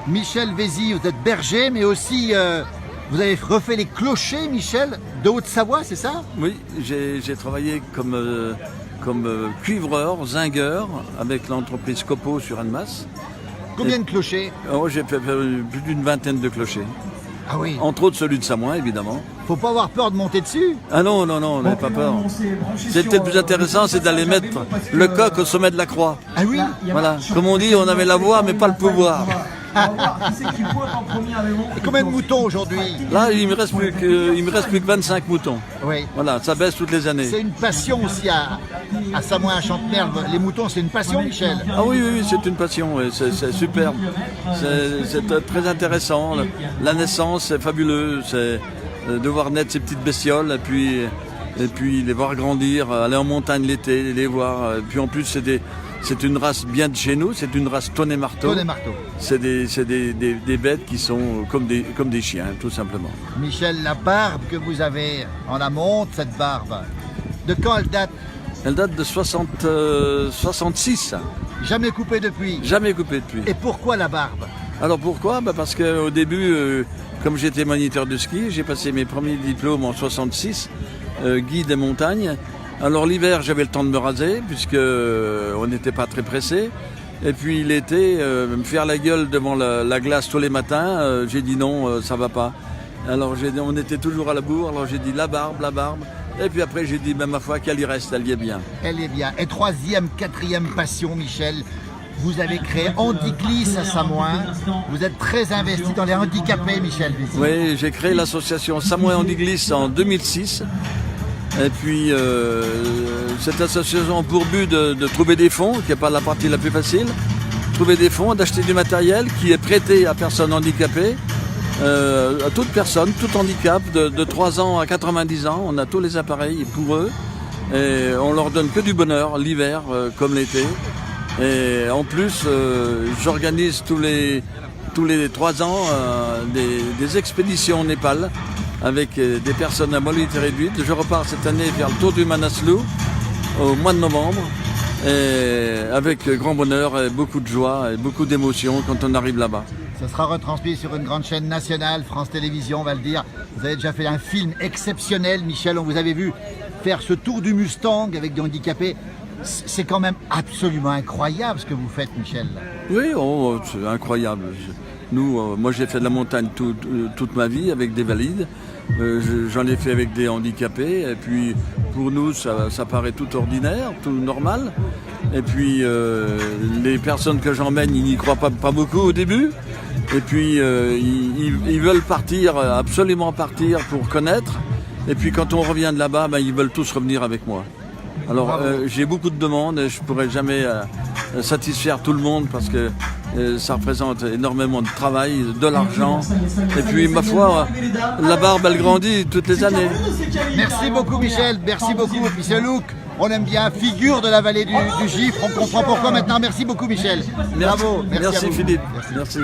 Michel Vézy, vous êtes berger, mais aussi vous avez refait les clochers, Michel, de Haute-Savoie, c'est ça? Oui, j'ai travaillé comme cuivreur, zingueur, avec l'entreprise Copo sur Annemasse. Combien de clochers? Oh, j'ai fait plus d'une vingtaine de clochers. Ah oui. Entre autres celui de Samoin, évidemment. Faut pas avoir peur de monter dessus. Ah non, on n'avait pas peur. C'est peut-être plus intéressant, c'est d'aller mettre le coq au sommet de la croix. Ah oui. Voilà, comme on dit, on avait la voix, mais pas le pouvoir. Et combien de moutons aujourd'hui? Là, il me reste plus que 25 moutons. Oui. Voilà, ça baisse toutes les années. C'est une passion aussi à Samoin, à Chantemerle. Les moutons, c'est une passion, Michel. Ah oui, c'est une passion, oui, c'est superbe. C'est très intéressant. La naissance, c'est fabuleux. C'est de voir naître ces petites bestioles et puis les voir grandir, aller en montagne l'été, les voir. Et puis en plus, c'est une race bien de chez nous, c'est une race tonnet-marteau. Tonnet-marteau. C'est des bêtes qui sont comme des chiens, tout simplement. Michel, la barbe que vous avez en amont, cette barbe, de quand elle date? Elle date de 66. Jamais coupée depuis. Jamais coupée depuis. Et pourquoi la barbe? Alors pourquoi? Parce qu'au début, comme j'étais moniteur de ski, j'ai passé mes premiers diplômes en 66, guide des montagnes. Alors l'hiver, j'avais le temps de me raser, puisque on n'était pas très pressé. Et puis l'été, me faire la gueule devant la glace tous les matins, j'ai dit non, ça va pas. Alors on était toujours à la bourre, alors j'ai dit la barbe. Et puis après, j'ai dit, ma foi, qu'elle y reste, elle y est bien. Elle est bien. Et troisième, quatrième passion, Michel, vous avez créé Handiclis à Samoin. Vous êtes très investi dans les handicapés, Michel Vézy. Oui, j'ai créé l'association Samoin Handiclis en 2006. Et puis, cette association a pour but de trouver des fonds, qui n'est pas la partie la plus facile, trouver des fonds, d'acheter du matériel qui est prêté à personnes handicapées, à toute personne, tout handicap, de 3 ans à 90 ans. On a tous les appareils pour eux et on leur donne que du bonheur, l'hiver comme l'été. Et en plus, j'organise tous les 3 ans des expéditions au Népal avec des personnes à mobilité réduite. Je repars cette année faire le tour du Manaslu au mois de novembre, et avec grand bonheur et beaucoup de joie et beaucoup d'émotion quand on arrive là-bas. Ça sera retransmis sur une grande chaîne nationale, France Télévisions, on va le dire. Vous avez déjà fait un film exceptionnel, Michel, on vous avait vu faire ce tour du Mustang avec des handicapés. C'est quand même absolument incroyable ce que vous faites, Michel. Oui, c'est incroyable. Moi j'ai fait de la montagne toute ma vie avec des valides. J'en ai fait avec des handicapés. Et puis pour nous, ça paraît tout ordinaire, tout normal. Et puis les personnes que j'emmène, ils n'y croient pas beaucoup au début. Et puis ils veulent partir, absolument partir pour connaître. Et puis quand on revient de là-bas, ils veulent tous revenir avec moi. Alors j'ai beaucoup de demandes et je ne pourrai jamais satisfaire tout le monde parce que ça représente énormément de travail, de l'argent. Et puis ma foi, la barbe elle grandit toutes les années. Merci beaucoup Michel, merci beaucoup. Puis ce look, on aime bien, figure de la vallée du Gifre, on comprend pourquoi maintenant. Merci beaucoup Michel. Bravo, Merci à vous. Philippe. Merci.